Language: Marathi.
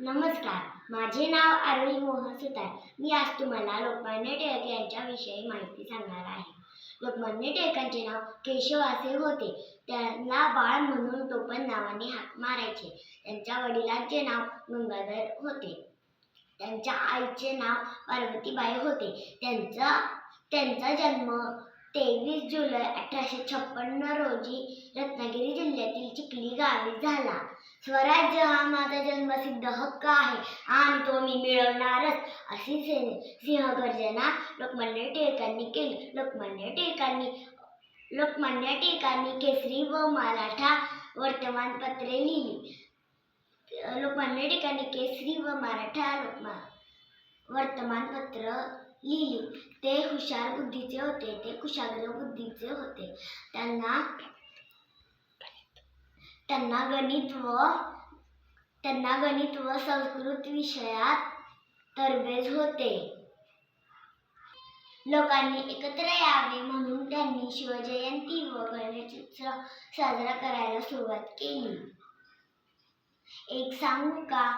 नमस्कार, माझे नाव आरोही मोहन सुतार. मी आज तुम्हाला लोकमान्य टिळक यांच्याविषयी माहिती सांगणार आहे. लोकमान्य टिळकांचे नाव केशव असे होते. त्यांना बाळ म्हणून टोपण नावाने हाक मारायचे. त्यांच्या वडिलांचे नाव गंगाधर होते. त्यांच्या आईचे नाव पार्वतीबाई होते. त्यांचा जन्म 23 जुलै 1856 रोजी रत्नागिरी जिल्ह्यातील चिखली गावी झाला. स्वराज्य हा माझा जन्मसिद्ध हक्क आहे आणि तो मी मिळवणारच, अशी सिंहगर्जना लोकमान्य टिळकांनी केली. लोकमान्य टिळकांनी केसरी व मराठा वर्तमानपत्रे लिहिली. लोकमान्य टिळकांनी केसरी व मराठा वर्तमानपत्र लिहिली. ते हुशार बुद्धीचे होते. ते कुशाग्र बुद्धीचे होते. त्यांना गणित व संस्कृत विषयात तरबेज होते. लोकांनी एकत्र यावे म्हणून त्यांनी शिवजयंती व गणेशोत्सव साजरा करायला सुरुवात केली. एक सांगू का?